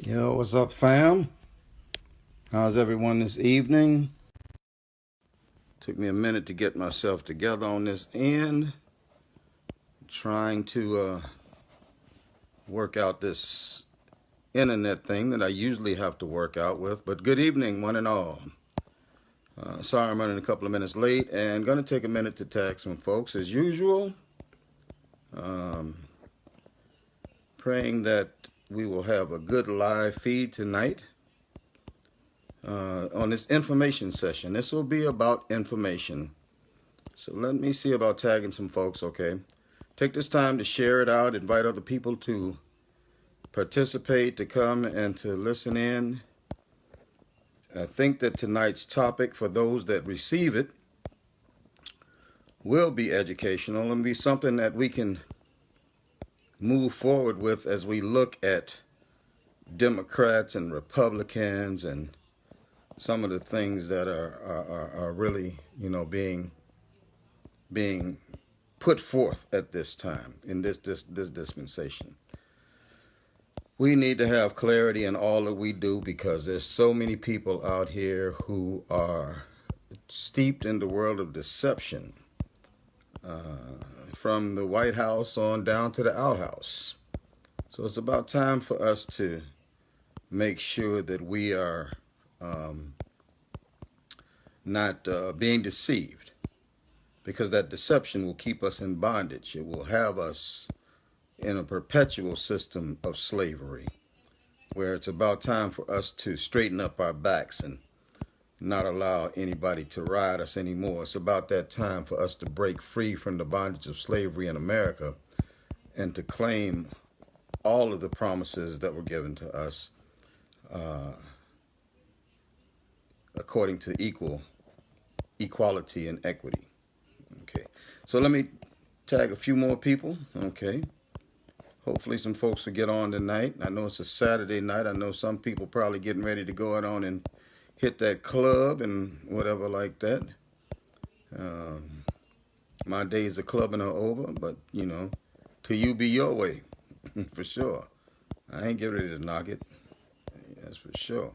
Yo, what's up, fam? How's everyone this evening? Took me a minute to get myself together on this end. Trying to work out this internet thing that I usually have to work out with. But good evening, one and all. Sorry I'm running a couple of minutes late, and going to take a minute to tag some folks as usual. Praying that we will have a good live feed tonight. On this information session. This will be about information. So let me see about tagging some folks, okay? Take this time to share it out, invite other people to participate, to come and to listen in. I think that tonight's topic, for those that receive it, will be educational and be something that we can move forward with as we look at Democrats and Republicans and some of the things that are really, being put forth at this time in this dispensation. We need to have clarity in all that we do because there's so many people out here who are steeped in the world of deception, from the White House on down to the outhouse. So it's about time for us to make sure that we are not being deceived, because that deception will keep us in bondage. It will have us in a perpetual system of slavery, where it's about time for us to straighten up our backs and not allow anybody to ride us anymore. It's about that time for us to break free from the bondage of slavery in America and to claim all of the promises that were given to us according to equality and equity. Okay, so let me tag a few more people. Okay, hopefully some folks will get on tonight. I know it's a Saturday night. I know some people probably getting ready to go out on and hit that club and whatever like that. My days of clubbing are over, but to you be your way. For sure. I ain't getting ready to knock it. That's for sure.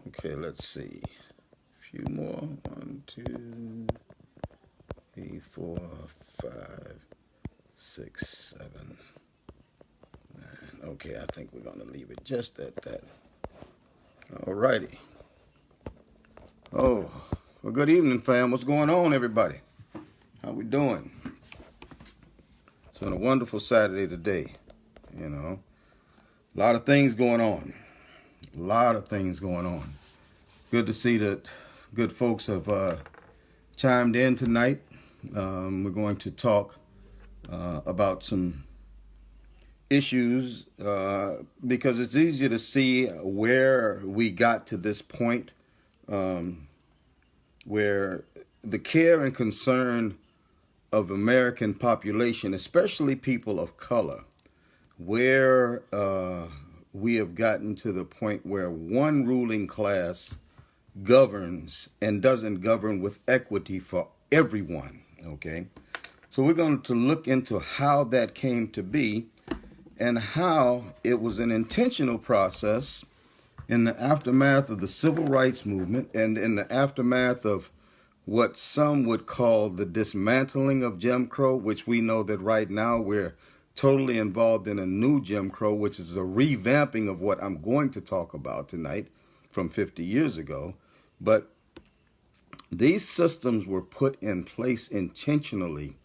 Okay, let's see. A few more. 1, 2, 3, 4, 5, 6, 7, 9. Okay, I think we're going to leave it just at that. Alrighty. Oh, well, good evening, fam. What's going on, everybody? How we doing? It's been a wonderful Saturday today. A lot of things going on. Good to see that good folks have chimed in tonight. We're going to talk about some issues because it's easier to see where we got to this point where the care and concern of American population, especially people of color, where we have gotten to the point where one ruling class governs and doesn't govern with equity for everyone, okay? So we're going to look into how that came to be and how it was an intentional process in the aftermath of the civil rights movement and in the aftermath of what some would call the dismantling of Jim Crow, which we know that right now we're totally involved in a new Jim Crow, which is a revamping of what I'm going to talk about tonight from 50 years ago. But these systems were put in place intentionally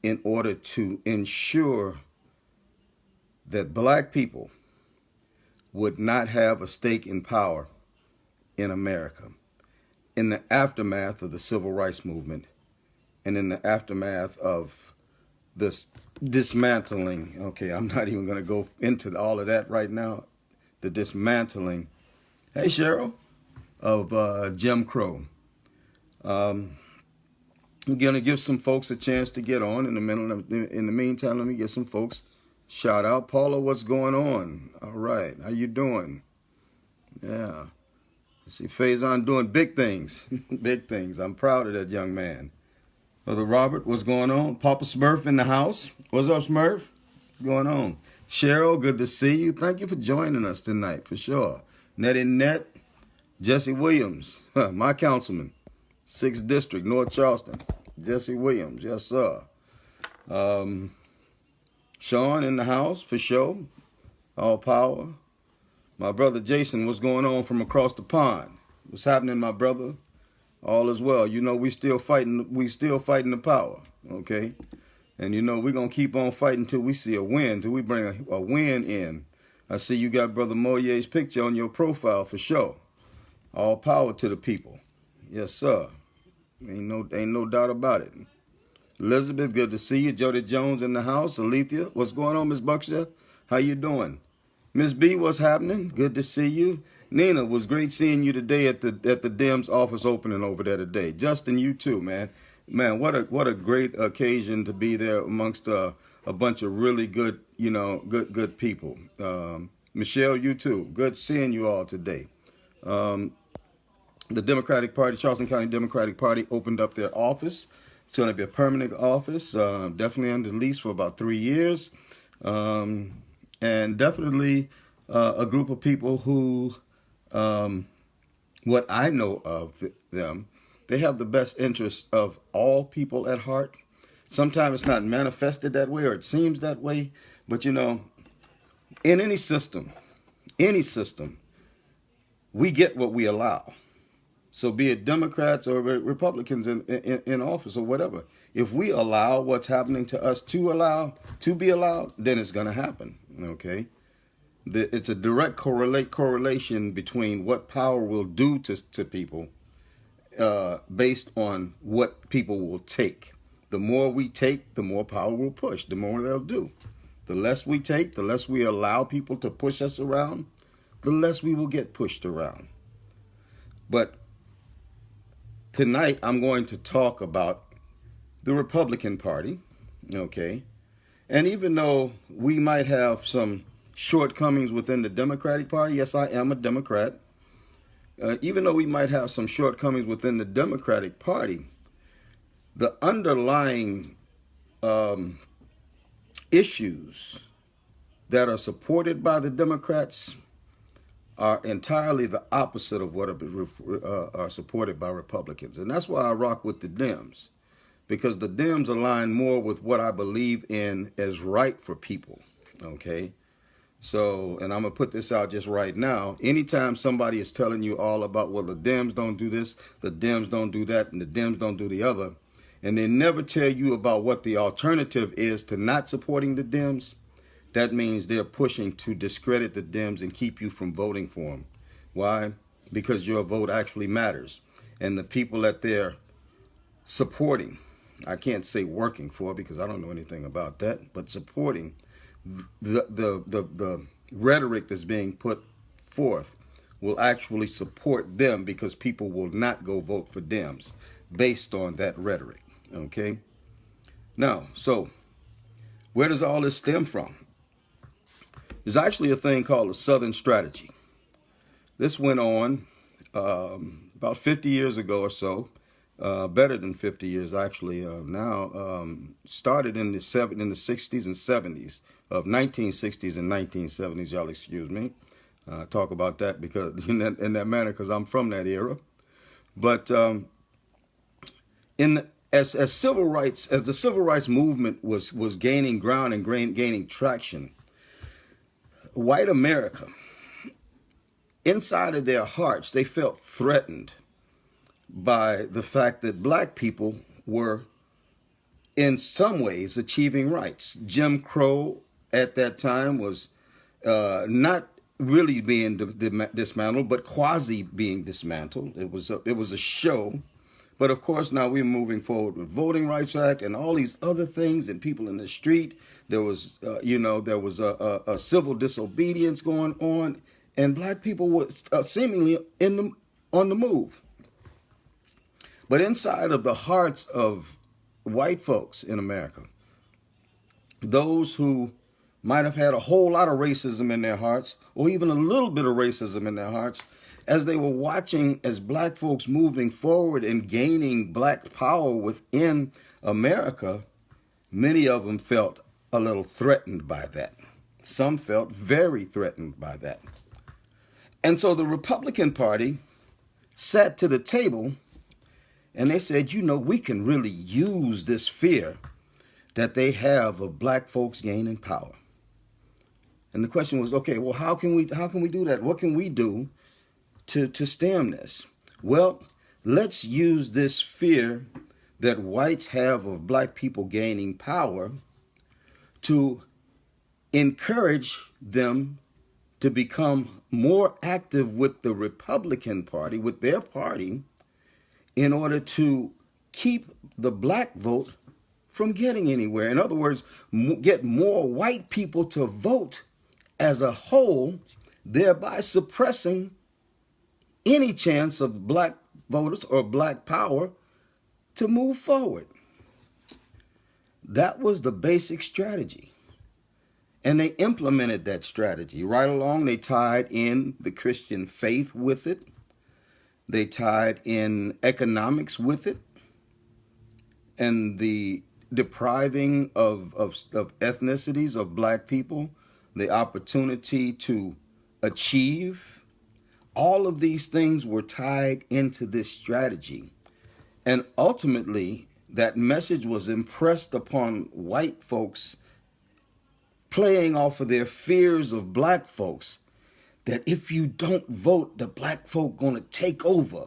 in order to ensure that black people would not have a stake in power in America in the aftermath of the civil rights movement and in the aftermath of this dismantling. Okay, I'm not even going to go into all of that right now. The dismantling, hey Cheryl, of Jim Crow. I'm going to give some folks a chance to get on in a minute. In the meantime, let me get some folks shout out. Paula, what's going on? All right, how you doing? Yeah. I see Faison doing big things. Big things. I'm proud of that young man. Brother Robert, what's going on? Papa Smurf in the house. What's up, Smurf? What's going on? Cheryl, good to see you. Thank you for joining us tonight, for sure. Nettie Net, Jesse Williams, my councilman, 6th District, North Charleston. Jesse Williams, yes, sir. Sean in the house, for sure. All power. My brother Jason, what's going on from across the pond? What's happening, my brother? All is well. You know, we still fighting the power, okay? And you know, we're going to keep on fighting till we see a win, till we bring a win in. I see you got Brother Moyer's picture on your profile, for sure. All power to the people. Yes, sir. Ain't no doubt about it. Elizabeth, good to see you. Jody Jones in the house. Alethea, what's going on, Miss Buckshire? How you doing? Miss B, what's happening? Good to see you. Nina, was great seeing you today at the Dems office opening over there today. Justin, you too, man. Man, what a great occasion to be there amongst a bunch of really good, good people. Michelle, you too. Good seeing you all today. The Democratic Party, Charleston County Democratic Party, opened up their office. It's going to be a permanent office, definitely under lease for about 3 years. And definitely a group of people who, what I know of them, they have the best interests of all people at heart. Sometimes it's not manifested that way, or it seems that way. But, in any system, we get what we allow. So be it Democrats or Republicans in office or whatever. If we allow what's happening to us to be allowed, then it's going to happen, okay? It's a direct correlation between what power will do to people based on what people will take. The more we take, the more power we'll push, the more they'll do. The less we take, the less we allow people to push us around, the less we will get pushed around. But tonight, I'm going to talk about the Republican Party, okay? And even though we might have some shortcomings within the Democratic Party, yes, I am a Democrat. Even though we might have some shortcomings within the Democratic Party, the underlying issues that are supported by the Democrats are entirely the opposite of what are supported by Republicans. And that's why I rock with the Dems, because the Dems align more with what I believe in as right for people, okay? So, and I'm going to put this out just right now. Anytime somebody is telling you all about, well, the Dems don't do this, the Dems don't do that, and the Dems don't do the other, and they never tell you about what the alternative is to not supporting the Dems, that means they're pushing to discredit the Dems and keep you from voting for them. Why? Because your vote actually matters. And the people that they're supporting, I can't say working for because I don't know anything about that, but supporting the rhetoric that's being put forth will actually support them, because people will not go vote for Dems based on that rhetoric, okay? Now, so where does all this stem from? There's actually a thing called the Southern Strategy. This went on about 50 years ago or so, better than 50 years actually now, started in the 60s and 70s, of 1960s and 1970s, y'all excuse me. Talk about that because in that manner, because I'm from that era. But as the civil rights movement was gaining ground and gaining traction, white America, inside of their hearts, they felt threatened by the fact that black people were in some ways achieving rights. Jim Crow at that time was not really being dismantled, but quasi being dismantled. It was a show. But of course, now we're moving forward with Voting Rights Act and all these other things, and people in the street. There was, there was a civil disobedience going on, and black people were seemingly on the move. But inside of the hearts of white folks in America, those who might have had a whole lot of racism in their hearts, or even a little bit of racism in their hearts, as they were watching as black folks moving forward and gaining black power within America, many of them felt a little threatened by that. Some felt very threatened by that. And so the Republican Party sat to the table and they said, we can really use this fear that they have of black folks gaining power. And the question was, okay, well, how can we do that? What can we do to stem this? Well, let's use this fear that whites have of black people gaining power to encourage them to become more active with the Republican Party, with their party, in order to keep the black vote from getting anywhere. In other words, get more white people to vote as a whole, thereby suppressing any chance of black voters or black power to move forward. That was the basic strategy. And they implemented that strategy. Right along, they tied in the Christian faith with it. They tied in economics with it. And the depriving of ethnicities, of black people, the opportunity to achieve. All of these things were tied into this strategy. And ultimately, that message was impressed upon white folks, playing off of their fears of black folks, that if you don't vote, the black folk gonna take over.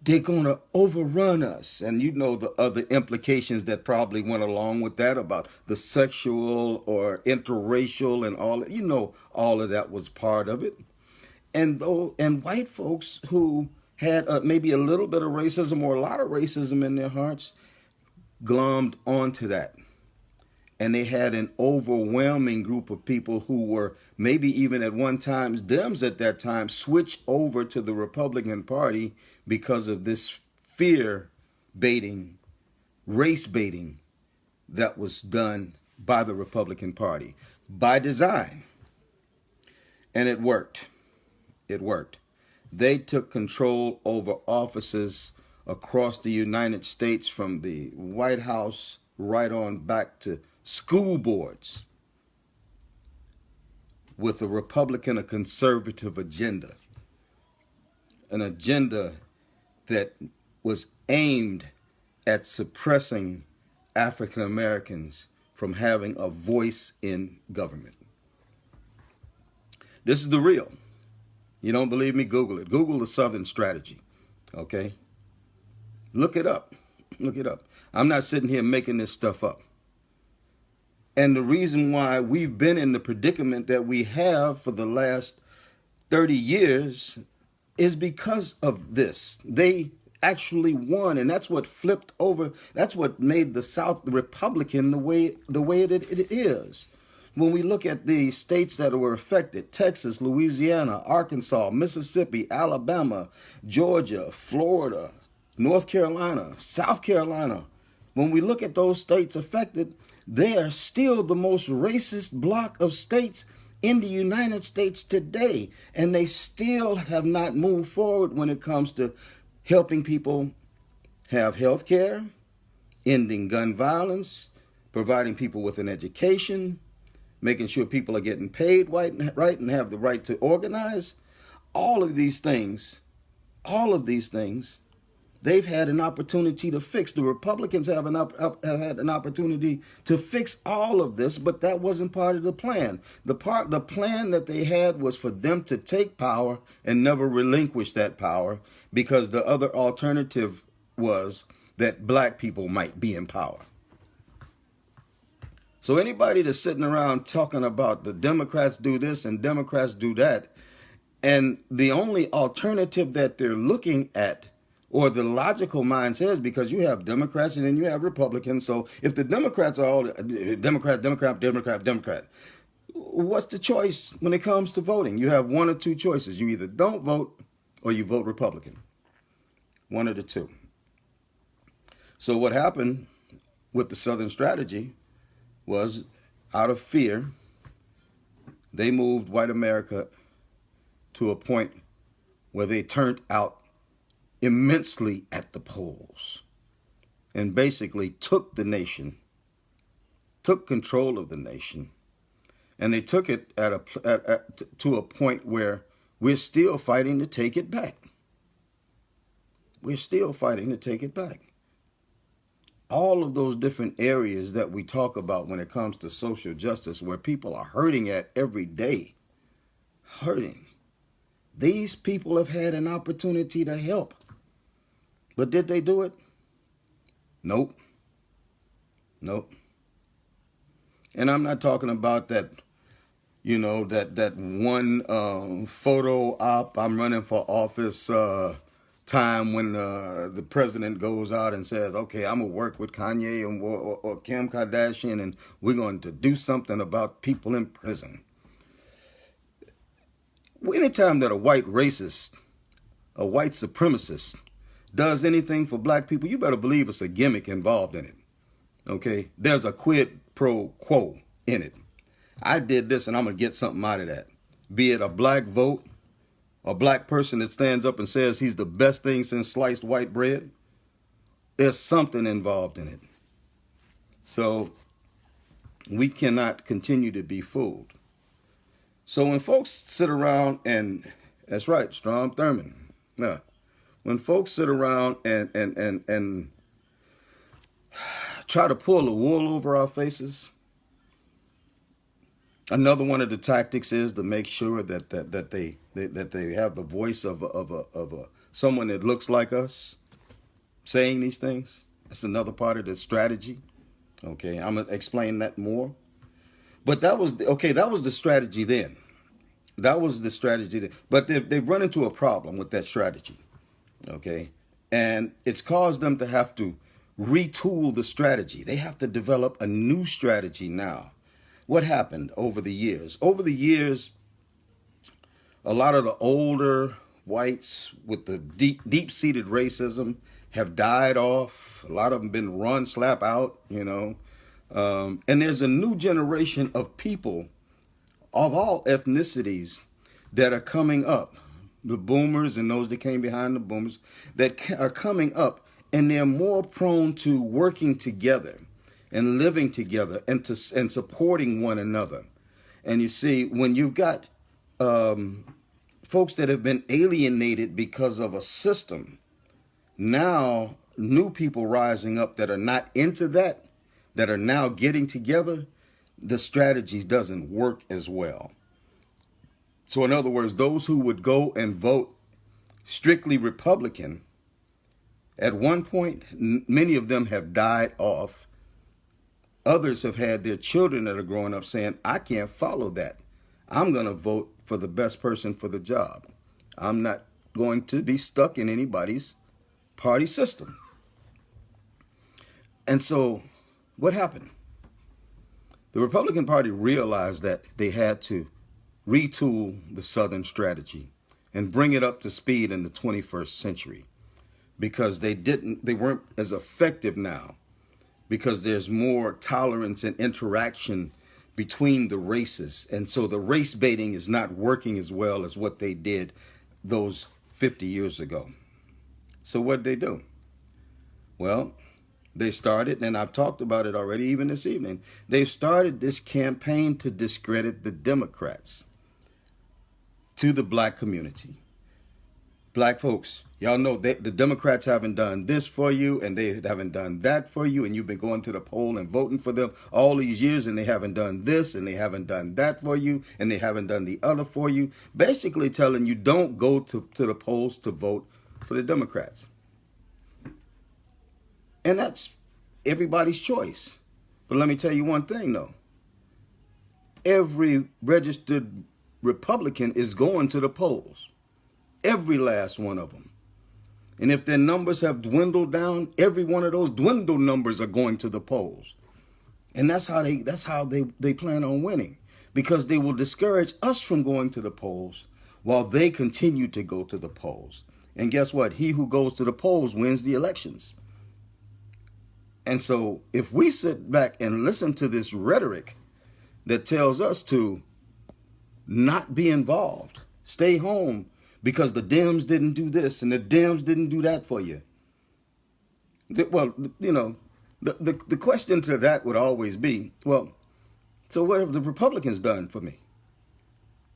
They're gonna overrun us. And the other implications that probably went along with that about the sexual or interracial and all, all of that was part of it. And white folks who had maybe a little bit of racism or a lot of racism in their hearts glommed onto that. And they had an overwhelming group of people who were maybe even at one time Dems at that time switch over to the Republican Party because of this fear baiting, race baiting that was done by the Republican Party by design. And it worked. It worked. They took control over offices across the United States, from the White House right on back to school boards, with a Republican, a conservative agenda, an agenda that was aimed at suppressing African Americans from having a voice in government. This is the real. You don't believe me? Google it. Google the Southern strategy. Okay? Look it up. Look it up. I'm not sitting here making this stuff up. And the reason why we've been in the predicament that we have for the last 30 years is because of this. They actually won, and that's what flipped over. That's what made the South Republican the way it is. When we look at the states that were affected, Texas, Louisiana, Arkansas, Mississippi, Alabama, Georgia, Florida, North Carolina, South Carolina, when we look at those states affected, they are still the most racist block of states in the United States today. And they still have not moved forward when it comes to helping people have health care, ending gun violence, providing people with an education, making sure people are getting paid right and have the right to organize. All of these things, they've had an opportunity to fix. The Republicans have had an opportunity to fix all of this, but that wasn't part of the plan. The plan that they had was for them to take power and never relinquish that power, because the other alternative was that black people might be in power. So anybody that's sitting around talking about the Democrats do this and Democrats do that, and the only alternative that they're looking at, or the logical mind says, because you have Democrats and then you have Republicans. So if the Democrats are all Democrat, what's the choice when it comes to voting? You have one or two choices. You either don't vote or you vote Republican. One of the two. So what happened with the Southern strategy was, out of fear, they moved white America to a point where they turned out immensely at the polls and basically took the nation, took control of the nation, And they took it to a point where we're still fighting to take it back. We're still fighting to take it back. All of those different areas that we talk about when it comes to social justice, where people are hurting at every day, hurting. These people have had an opportunity to help. But did they do it? Nope. Nope. And I'm not talking about that, that one photo op, I'm running for office time when the president goes out and says, okay, I'm going to work with Kanye or Kim Kardashian, and we're going to do something about people in prison. Anytime that a white racist, a white supremacist does anything for black people, you better believe it's a gimmick involved in it. Okay? There's a quid pro quo in it. I did this and I'm going to get something out of that. Be it a black vote, a black person that stands up and says he's the best thing since sliced white bread. There's something involved in it. So we cannot continue to be fooled. So when folks sit around and, that's right, Strom Thurmond. Yeah. When folks sit around and try to pull the wool over our faces, another one of the tactics is to make sure that they have the voice of someone that looks like us saying these things. That's another part of the strategy. Okay, I'm gonna explain that more. But that was the strategy then. That was the strategy then. But they've run into a problem with that strategy. Okay, and it's caused them to have to retool the strategy. They have to develop a new strategy now. What happened over the years? Over the years, a lot of the older whites with the deep-seated racism have died off. A lot of them been run, slap out, and there's a new generation of people of all ethnicities that are coming up. The boomers and those that came behind the boomers that are coming up, and they're more prone to working together and living together and supporting one another. And you see, when you've got folks that have been alienated because of a system, now new people rising up that are not into that are now getting together, the strategy doesn't work as well. So in other words, those who would go and vote strictly Republican, at one point, many of them have died off. Others have had their children that are growing up saying, I can't follow that. I'm going to vote for the best person for the job. I'm not going to be stuck in anybody's party system. And so what happened? The Republican Party realized that they had to retool the Southern strategy and bring it up to speed in the 21st century, because they weren't as effective now, because there's more tolerance and interaction between the races. And so the race baiting is not working as well as what they did those 50 years ago. So what'd they do? Well, they started, and I've talked about it already even this evening, they've started this campaign to discredit the Democrats to the black community. Black folks, y'all know that the Democrats haven't done this for you, and they haven't done that for you, and you've been going to the poll and voting for them all these years, and they haven't done this, and they haven't done that for you, and they haven't done the other for you. Basically telling you don't go to the polls to vote for the Democrats. And that's everybody's choice. But let me tell you one thing, though. Every registered Republican is going to the polls. Every last one of them. And if their numbers have dwindled down, every one of those dwindled numbers are going to the polls. And that's how they plan on winning, because they will discourage us from going to the polls while they continue to go to the polls. And guess what? He who goes to the polls wins the elections. And so if we sit back and listen to this rhetoric that tells us to not be involved, stay home, because the Dems didn't do this and the Dems didn't do that for you. Well, the question to that would always be, well, So what have the Republicans done for me?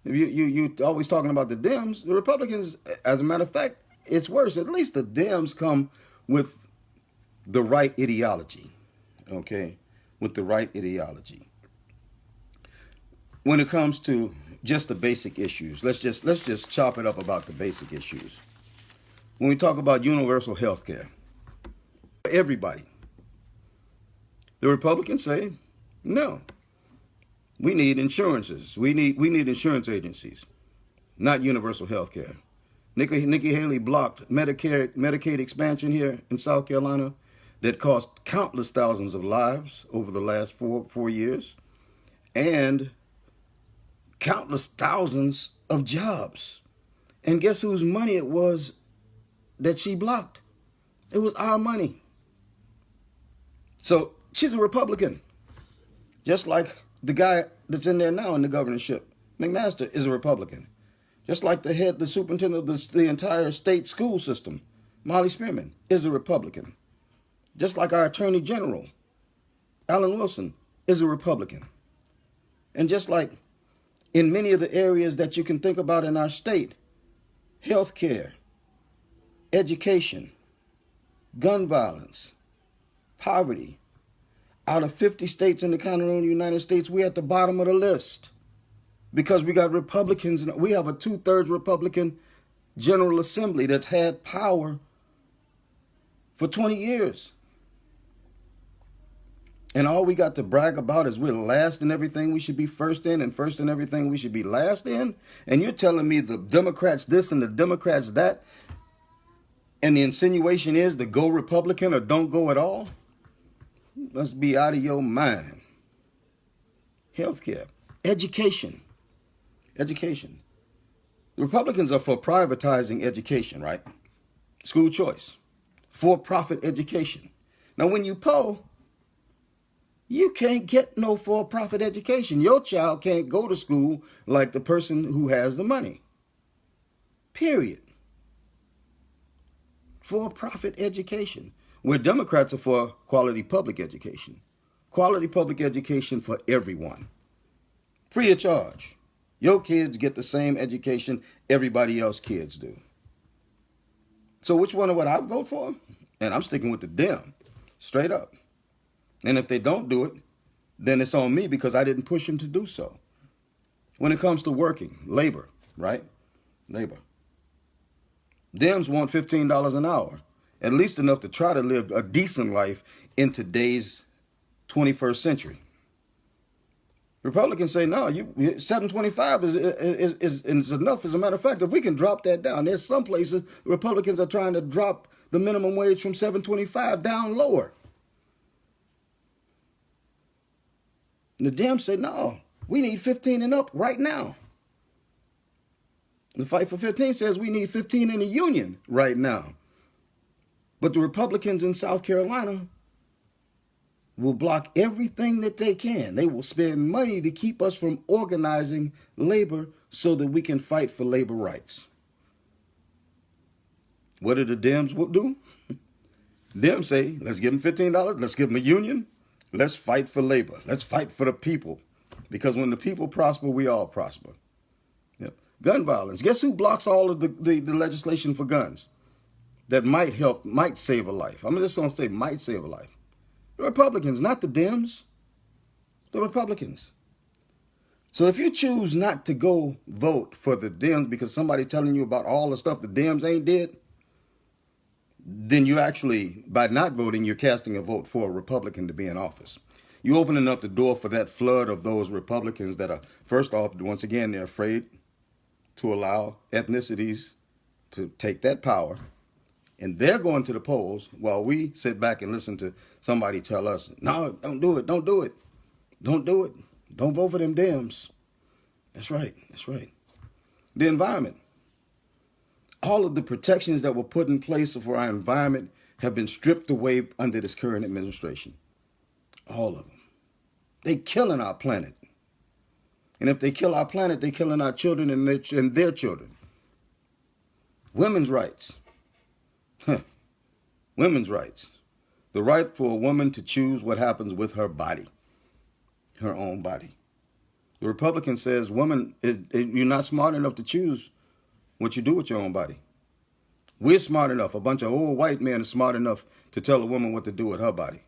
You always talking about the Dems. The Republicans, as a matter of fact, it's worse. At least the Dems come with the right ideology, okay? With the right ideology. When it comes to just the basic issues, let's just chop it up about the basic issues. When we talk about universal health care, everybody, the Republicans say, no, we need insurances. We need insurance agencies, not universal health care. Nikki Haley blocked Medicaid expansion here in South Carolina that cost countless thousands of lives over the last four years and countless thousands of jobs. And guess whose money it was that she blocked? It was our money. So she's a Republican, just like the guy that's in there now in the governorship. McMaster is a Republican. Just like the superintendent of the entire state school system, Molly Spearman, is a Republican. Just like our Attorney General, Alan Wilson, is a Republican. And just like in many of the areas that you can think about in our state, health care, education, gun violence, poverty, out of 50 states in the continental United States, we're at the bottom of the list because we got Republicans. We have a 2/3 Republican General Assembly that's had power for 20 years. And all we got to brag about is we're last in everything we should be first in and first in everything we should be last in. And you're telling me the Democrats this and the Democrats that, and the insinuation is to go Republican or don't go at all? Must be out of your mind. Healthcare, education. The Republicans are for privatizing education, right? School choice, for-profit education. Now, when you poll, you can't get no for-profit education. Your child can't go to school like the person who has the money. Period. For-profit education. Where Democrats are for quality public education. Quality public education for everyone. Free of charge. Your kids get the same education everybody else's kids do. So which one would I vote for? And I'm sticking with the Dem. Straight up. And if they don't do it, then it's on me because I didn't push them to do so. When it comes to working, labor, right? Labor. Dems want $15 an hour. At least enough to try to live a decent life in today's 21st century. Republicans say, no, $7.25 is enough. As a matter of fact, if we can drop that down, there's some places Republicans are trying to drop the minimum wage from $7.25 down lower. And the Dems say, no, we need 15 and up right now. The Fight for 15 says we need 15 in the union right now. But the Republicans in South Carolina will block everything that they can. They will spend money to keep us from organizing labor so that we can fight for labor rights. What do the Dems do? Dems say, let's give them $15. Let's give them a union. Let's fight for labor. Let's fight for the people. Because when the people prosper, we all prosper. Yep. Gun violence. Guess who blocks all of the legislation for guns that might save a life? I'm just going to say might save a life. The Republicans, not the Dems. The Republicans. So if you choose not to go vote for the Dems because somebody telling you about all the stuff the Dems ain't did, then you actually, by not voting, you're casting a vote for a Republican to be in office. You're opening up the door for that flood of those Republicans that are, first off, once again, they're afraid to allow ethnicities to take that power. And they're going to the polls while we sit back and listen to somebody tell us, no, don't do it, don't do it, don't do it. Don't vote for them Dems. That's right, that's right. The environment. All of the protections that were put in place for our environment have been stripped away under this current administration. All of them. They're killing our planet. And if they kill our planet, they're killing our children and their children. Women's rights. Women's rights. The right for a woman to choose what happens with her body. Her own body. The Republican says, woman, you're not smart enough to choose what you do with your own body. We're smart enough. A bunch of old white men are smart enough to tell a woman what to do with her body.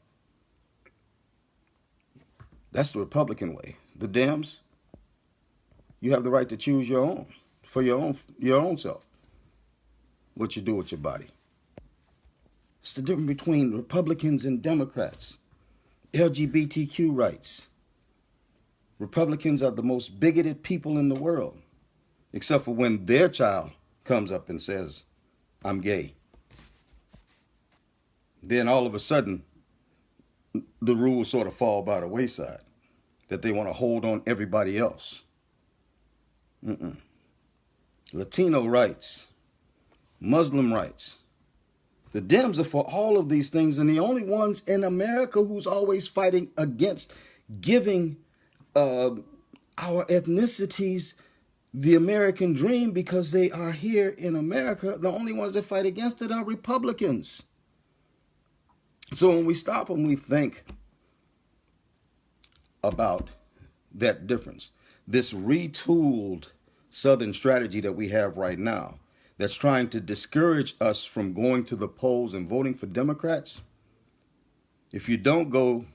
That's the Republican way. The Dems, you have the right to choose your own, for your own self, what you do with your body. It's the difference between Republicans and Democrats. LGBTQ rights. Republicans are the most bigoted people in the world, except for when their child comes up and says, I'm gay. Then all of a sudden, the rules sort of fall by the wayside, that they want to hold on everybody else. Latino rights, Muslim rights. The Dems are for all of these things, and the only ones in America who's always fighting against giving our ethnicities the American dream because they are here in America, the only ones that fight against it are Republicans. So when we stop and we think about that difference, this retooled Southern strategy that we have right now, that's trying to discourage us from going to the polls and voting for Democrats, if you don't go,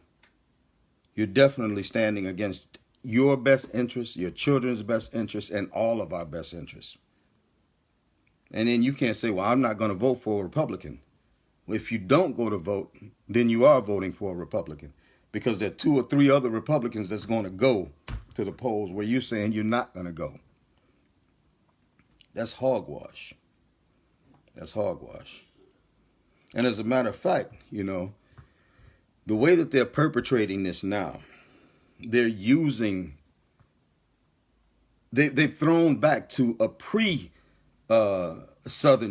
you're definitely standing against your best interests, your children's best interests, and all of our best interests. And then you can't say, well, I'm not going to vote for a Republican. Well, if you don't go to vote, then you are voting for a Republican, because there are 2 or 3 other Republicans that's going to go to the polls where you're saying you're not going to go. That's hogwash. That's hogwash. And as a matter of fact, the way that they're perpetrating this now, they've thrown back to a pre-Southern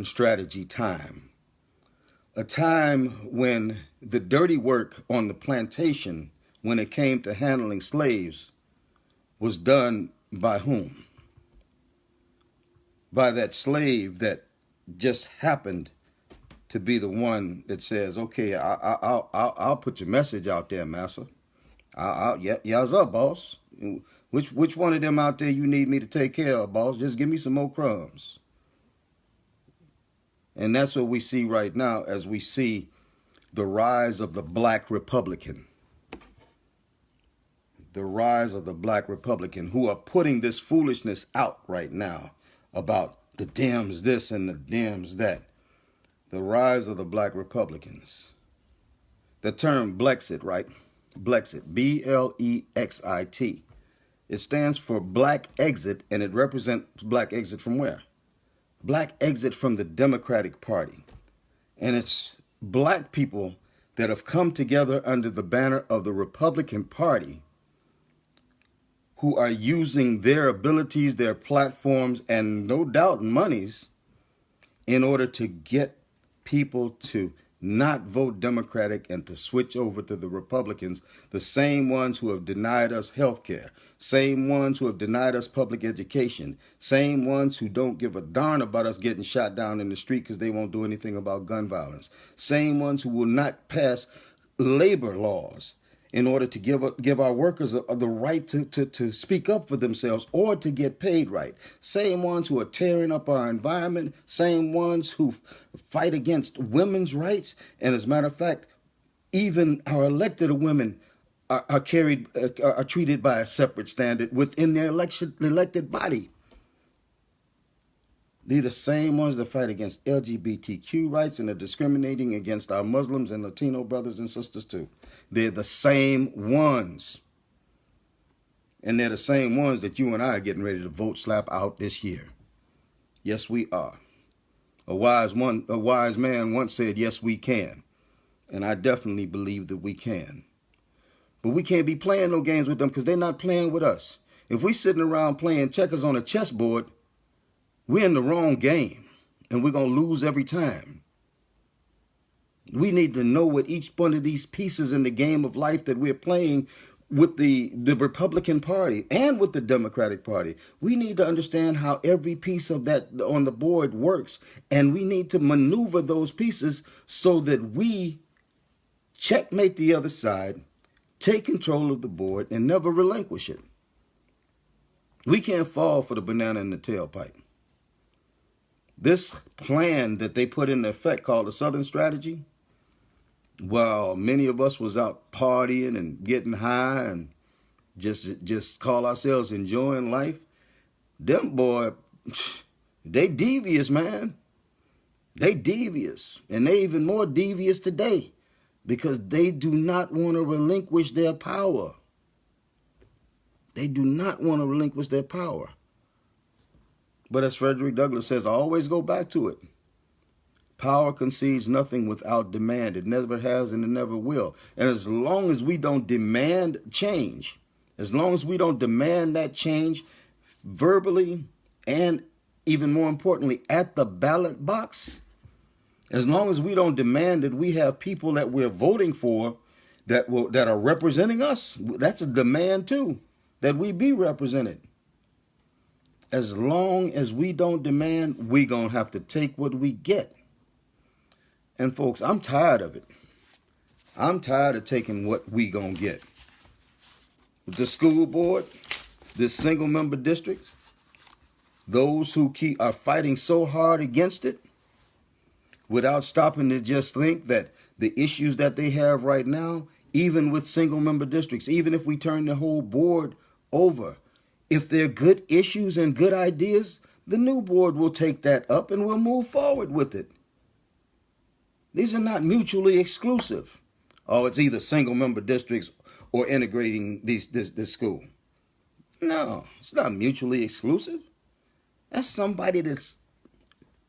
strategy time. A time when the dirty work on the plantation, when it came to handling slaves, was done by whom? By that slave that just happened to be the one that says, okay, I'll put your message out there, massa. Yow's up, boss. Which one of them out there you need me to take care of, boss? Just give me some more crumbs. And that's what we see right now as we see the rise of the Black Republican. The rise of the Black Republican, who are putting this foolishness out right now about the Dems this and the Dems that. The rise of the Black Republicans. The term Blexit, right? Blexit, B-L-E-X-I-T. It stands for Black Exit, and it represents Black Exit from where? Black Exit from the Democratic Party. And it's black people that have come together under the banner of the Republican Party, who are using their abilities, their platforms, and no doubt monies in order to get people to not vote Democratic and to switch over to the Republicans, the same ones who have denied us health care, same ones who have denied us public education, same ones who don't give a darn about us getting shot down in the street because they won't do anything about gun violence, same ones who will not pass labor laws in order to give our workers the right to speak up for themselves or to get paid right. Same ones who are tearing up our environment, same ones who fight against women's rights. And as a matter of fact, even our elected women are treated by a separate standard within their elected body. They're the same ones that fight against LGBTQ rights and are discriminating against our Muslims and Latino brothers and sisters too. They're the same ones. And they're the same ones that you and I are getting ready to vote slap out this year. Yes, we are. A wise man once said, yes, we can. And I definitely believe that we can. But we can't be playing no games with them because they're not playing with us. If we're sitting around playing checkers on a chessboard, we're in the wrong game, and we're going to lose every time. We need to know what each one of these pieces in the game of life that we're playing with the Republican Party and with the Democratic Party. We need to understand how every piece of that on the board works, and we need to maneuver those pieces so that we checkmate the other side, take control of the board, and never relinquish it. We can't fall for the banana in the tailpipe. This plan that they put in effect called the Southern Strategy, while many of us was out partying and getting high and just call ourselves enjoying life, them boy, they devious, man. They devious. And they even more devious today because they do not want to relinquish their power. They do not want to relinquish their power. But as Frederick Douglass says, I always go back to it. Power concedes nothing without demand. It never has and it never will. And as long as we don't demand change, as long as we don't demand that change verbally and even more importantly at the ballot box, as long as we don't demand that we have people that we're voting for that are representing us, that's a demand too, that we be represented. As long as we don't demand, we gonna have to take what we get. And folks, I'm tired of it. I'm tired of taking what we gonna get. With the school board, this single member districts, those who are fighting so hard against it, without stopping to just think that the issues that they have right now, even with single member districts, even if we turn the whole board over, if they're good issues and good ideas, the new board will take that up and we'll move forward with it. These are not mutually exclusive. Oh, it's either single member districts or integrating this school. No, it's not mutually exclusive. That's somebody that's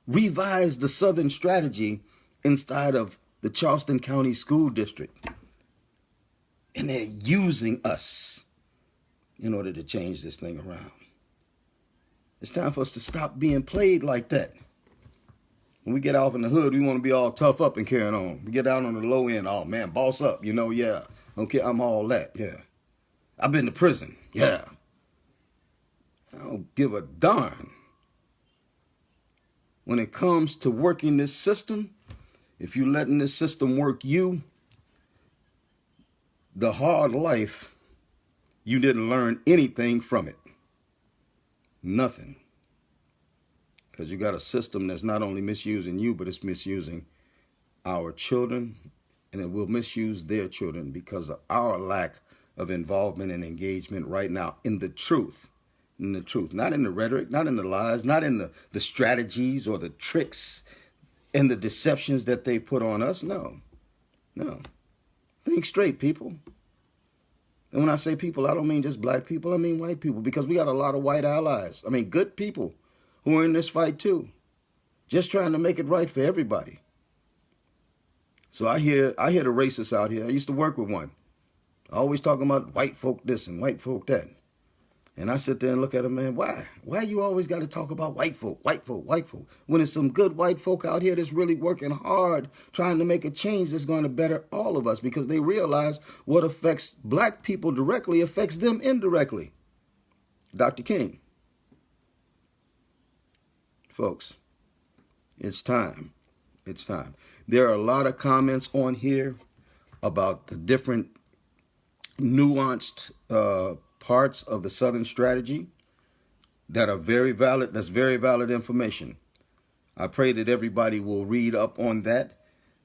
revised the Southern Strategy inside of the Charleston County School District. And they're using us in order to change this thing around. It's time for us to stop being played like that. When we get off in the hood, we want to be all tough up and carrying on. We get out on the low end, oh man, boss up, yeah. Okay, I'm all that, yeah. I've been to prison, yeah. I don't give a darn. When it comes to working this system, if you're letting this system work you, the hard life, you didn't learn anything from it. Nothing. Because you got a system that's not only misusing you, but it's misusing our children, and it will misuse their children because of our lack of involvement and engagement right now in the truth. In the truth, not in the rhetoric, not in the lies, not in the strategies or the tricks and the deceptions that they put on us. No. Think straight, people. And when I say people, I don't mean just black people. I mean white people, because we got a lot of white allies. I mean, good people who are in this fight too, just trying to make it right for everybody. So I hear the racists out here. I used to work with one, always talking about white folk this and white folk that. And I sit there and look at them, man, why? Why you always got to talk about white folk, when there's some good white folk out here that's really working hard, trying to make a change that's going to better all of us, because they realize what affects black people directly affects them indirectly. Dr. King. Folks, it's time. It's time. There are a lot of comments on here about the different nuanced parts of the Southern Strategy that are very valid. That's very valid information. I pray that everybody will read up on that,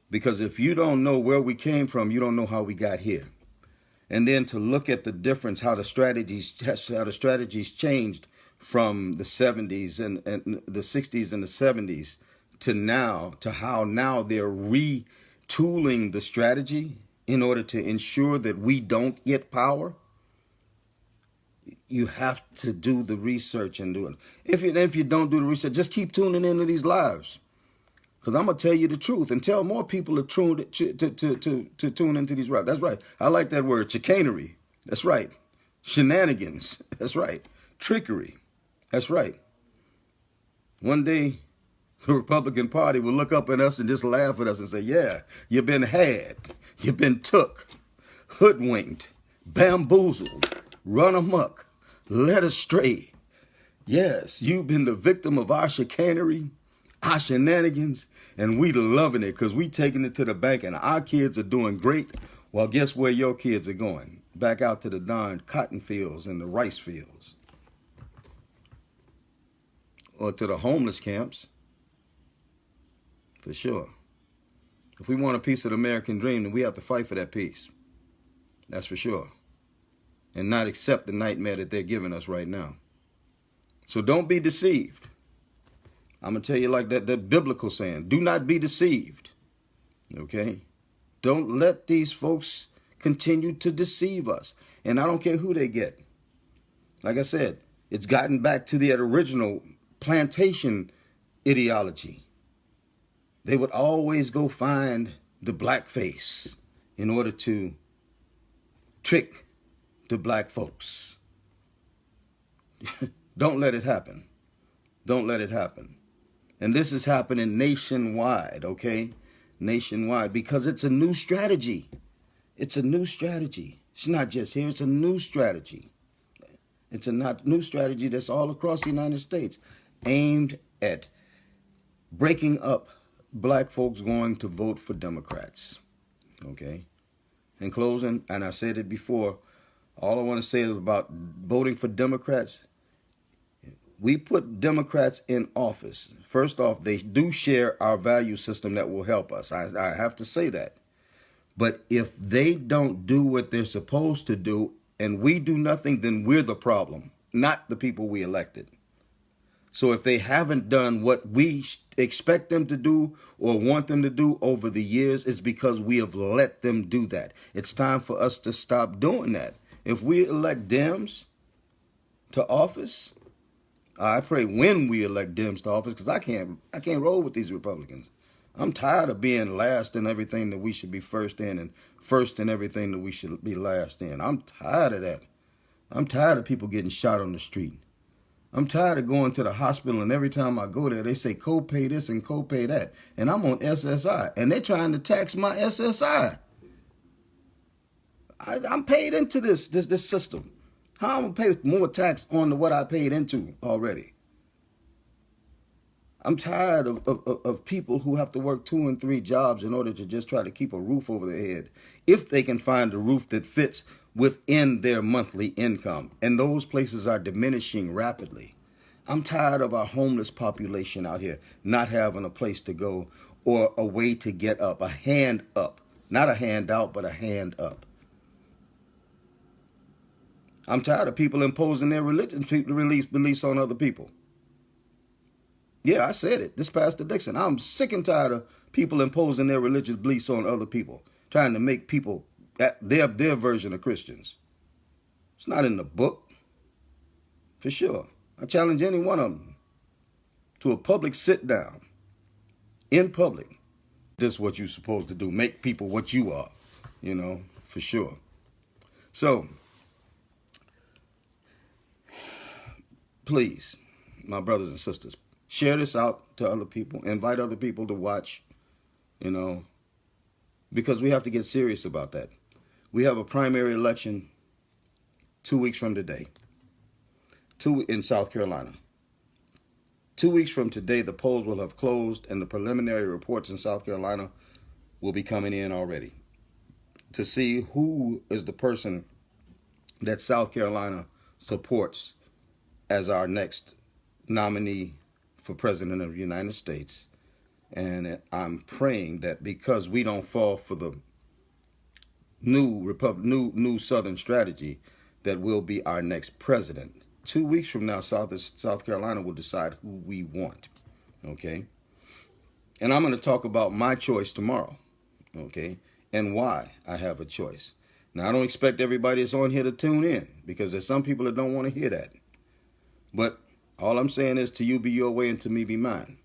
because if you don't know where we came from, you don't know how we got here. And then to look at the difference, how the strategies changed from the 70s and the 60s and the 70s to now, to how now they're retooling the strategy in order to ensure that we don't get power. You have to do the research and do it. If you don't do the research, just keep tuning into these lives, because I'm gonna tell you the truth and tell more people to tune into these lives. That's right. I like that word, chicanery. That's right. Shenanigans. That's right. Trickery. That's right. One day, the Republican Party will look up at us and just laugh at us and say, "Yeah, you've been had, you've been took, hoodwinked, bamboozled, run amok, led astray. Yes, you've been the victim of our chicanery, our shenanigans, and we loving it because we taking it to the bank and our kids are doing great. Well, guess where your kids are going? Back out to the darn cotton fields and the rice fields." or to the homeless camps, for sure. If we want a piece of the American dream, then we have to fight for that piece. That's for sure. And not accept the nightmare that they're giving us right now. So don't be deceived. I'm going to tell you like that biblical saying, do not be deceived. Okay? Don't let these folks continue to deceive us. And I don't care who they get. Like I said, it's gotten back to the original plantation ideology. They would always go find the black face in order to trick the black folks. Don't let it happen. Don't let it happen. And this is happening nationwide, okay? Nationwide, because it's a new strategy. It's a new strategy. It's not just here, it's a new strategy. It's a new strategy that's all across the United States, aimed at breaking up black folks going to vote for Democrats, okay? In closing, and I said it before, all I want to say is about voting for Democrats. We put Democrats in office. First off, they do share our value system that will help us. I have to say that. But if they don't do what they're supposed to do and we do nothing, then we're the problem, not the people we elected. So if they haven't done what we expect them to do or want them to do over the years, it's because we have let them do that. It's time for us to stop doing that. If we elect Dems to office, I pray when we elect Dems to office, because I can't roll with these Republicans. I'm tired of being last in everything that we should be first in and first in everything that we should be last in. I'm tired of that. I'm tired of people getting shot on the street. I'm tired of going to the hospital and every time I go there, they say co-pay this and co-pay that. And I'm on SSI and they're trying to tax my SSI. I'm paid into this system. How am I going to pay more tax on what I paid into already? I'm tired of people who have to work 2 and 3 jobs in order to just try to keep a roof over their head, if they can find a roof that fits within their monthly income. And those places are diminishing rapidly. I'm tired of our homeless population out here not having a place to go or a way to get up, a hand up. Not a hand out, but a hand up. I'm tired of people imposing their religious beliefs on other people. Yeah, I said it. This Pastor Dixon. I'm sick and tired of people imposing their religious beliefs on other people, trying to make people their version of Christians. It's not in the book, for sure. I challenge any one of them to a public sit down, in public. This is what you're supposed to do. Make people what you are, for sure. So, please, my brothers and sisters, share this out to other people. Invite other people to watch, because we have to get serious about that. We have a primary election 2 weeks from today, in South Carolina. 2 weeks from today, the polls will have closed and the preliminary reports in South Carolina will be coming in already to see who is the person that South Carolina supports as our next nominee for President of the United States. And I'm praying that because we don't fall for the new Southern strategy, that will be our next president. 2 weeks from now, South Carolina will decide who we want, okay? And I'm going to talk about my choice tomorrow, okay, and why I have a choice. Now, I don't expect everybody that's on here to tune in, because there's some people that don't want to hear that. But all I'm saying is, to you be your way and to me be mine.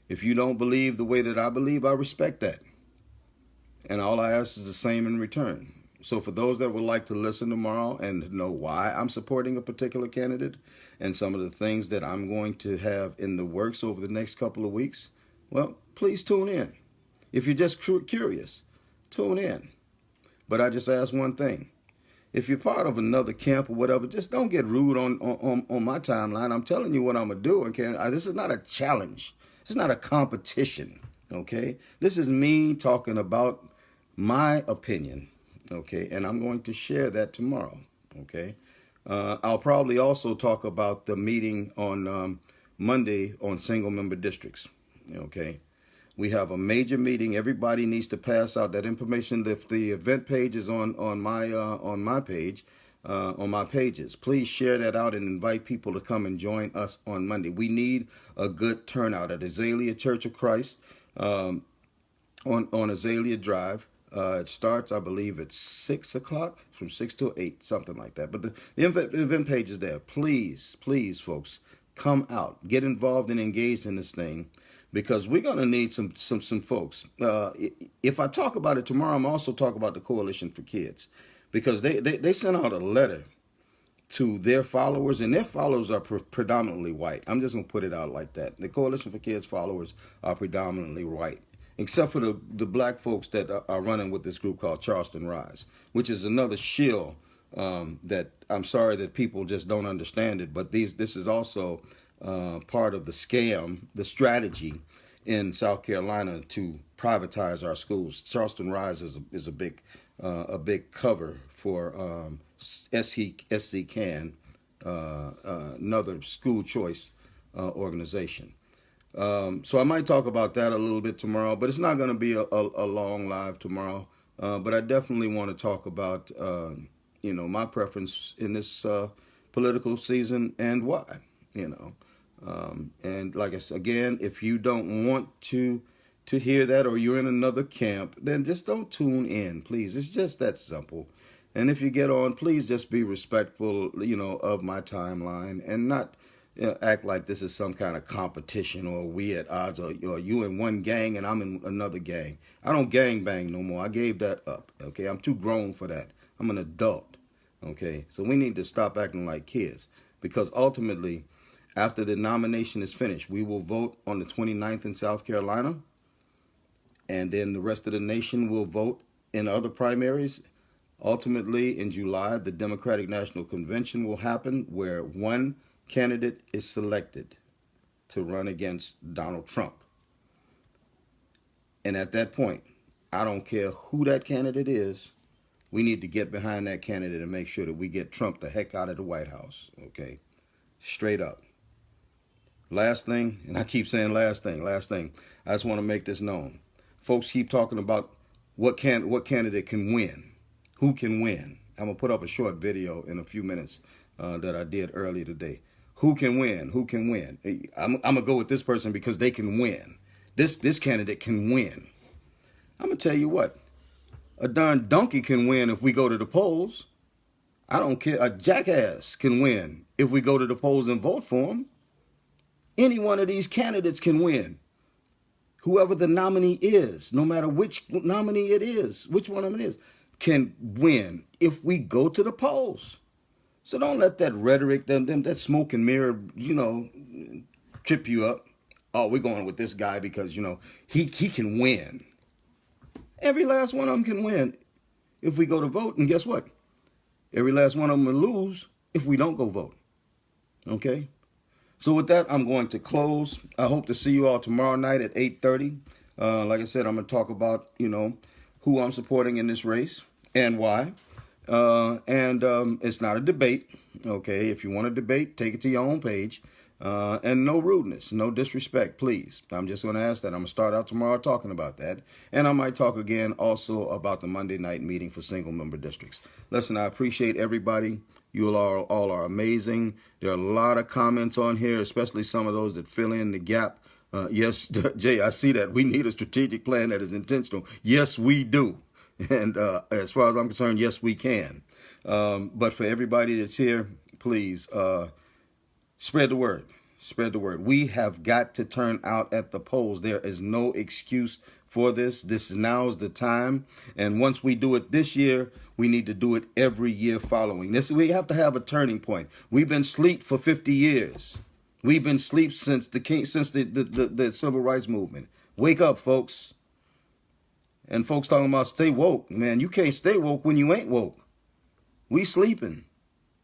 If you don't believe the way that I believe, I respect that. And all I ask is the same in return. So for those that would like to listen tomorrow and know why I'm supporting a particular candidate and some of the things that I'm going to have in the works over the next couple of weeks, well, please tune in. If you're just curious, tune in. But I just ask one thing. If you're part of another camp or whatever, just don't get rude on my timeline. I'm telling you what I'm going to do. Okay? This is not a challenge. This is not a competition. Okay? This is me talking about my opinion. Okay? And I'm going to share that tomorrow. Okay? I'll probably also talk about the meeting on Monday on single member districts. Okay. We have a major meeting. Everybody needs to pass out that information. If the event page is on my page, on my pages, please share that out and invite people to come and join us on Monday. We need a good turnout at Azalea Church of Christ on Azalea Drive. It starts, I believe, at 6 o'clock, from 6 to 8, something like that. But the event page is there. Please, please, folks, come out, get involved and engaged in this thing, because we're going to need some folks. If I talk about it tomorrow, I'm also talk about the Coalition for Kids, because they sent out a letter to their followers, and their followers are predominantly white. I'm just going to put it out like that. The Coalition for Kids followers are predominantly white, except for the black folks that are running with this group called Charleston Rise, which is another shill that I'm sorry that people just don't understand it. But this is also part of the scam, the strategy in South Carolina to privatize our schools. Charleston Rise is a big cover for SC Can, another school choice organization. So I might talk about that a little bit tomorrow, but it's not going to be a long live tomorrow. But I definitely want to talk about, my preference in this political season and why, and like I said, again, if you don't want to hear that, or you're in another camp, then just don't tune in, please. It's just that simple. And if you get on, please just be respectful, of my timeline, and not act like this is some kind of competition, or we at odds, or you in one gang and I'm in another gang. I don't gang bang no more. I gave that up. Okay, I'm too grown for that. I'm an adult. Okay, so we need to stop acting like kids, because ultimately, after the nomination is finished, we will vote on the 29th in South Carolina, and then the rest of the nation will vote in other primaries. Ultimately, in July, the Democratic National Convention will happen, where one candidate is selected to run against Donald Trump. And at that point, I don't care who that candidate is, we need to get behind that candidate and make sure that we get Trump the heck out of the White House, okay? Straight up. Last thing, and I keep saying last thing, I just want to make this known. Folks keep talking about what candidate can win, who can win. I'm going to put up a short video in a few minutes that I did earlier today. Who can win? Who can win? I'm going to go with this person because they can win. This candidate can win. I'm going to tell you what. A darn donkey can win if we go to the polls. I don't care. A jackass can win if we go to the polls and vote for him. Any one of these candidates can win. Whoever the nominee is, no matter which nominee it is, which one of them it is, can win if we go to the polls. So don't let that rhetoric, that smoke and mirror, trip you up. Oh, we're going with this guy because, he can win. Every last one of them can win if we go to vote. And guess what? Every last one of them will lose if we don't go vote. Okay? So with that, I'm going to close. I hope to see you all tomorrow night at 8:30. Like I said, I'm going to talk about, who I'm supporting in this race and why. And it's not a debate. Okay? If you want to debate, take it to your own page. And no rudeness, no disrespect, please. I'm just going to ask that. I'm going to start out tomorrow talking about that. And I might talk again also about the Monday night meeting for single member districts. Listen, I appreciate everybody. You all are amazing. There are a lot of comments on here, especially some of those that fill in the gap. Yes, Jay, I see that. We need a strategic plan that is intentional. Yes, we do. And as far as I'm concerned, yes, we can. But for everybody that's here, please, spread the word. Spread the word. We have got to turn out at the polls. There is no excuse for this. Now's the time. And once we do it this year, we need to do it every year following. We have to have a turning point. We've been asleep for 50 years. We've been asleep since the civil rights movement. Wake up, folks. And folks talking about stay woke. Man, you can't stay woke when you ain't woke. We sleeping.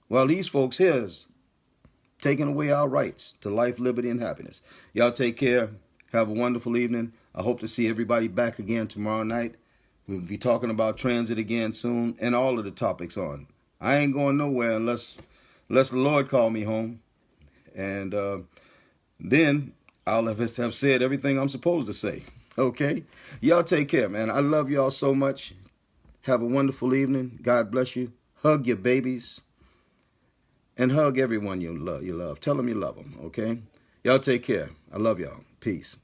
While these folks here is taking away our rights to life, liberty, and happiness. Y'all take care. Have a wonderful evening. I hope to see everybody back again tomorrow night. We'll be talking about transit again soon and all of the topics on. I ain't going nowhere unless the Lord call me home. And then I'll have said everything I'm supposed to say. Okay? Y'all take care, man. I love y'all so much. Have a wonderful evening. God bless you. Hug your babies. And hug everyone you love. Tell them you love them, okay? Y'all take care. I love y'all. Peace.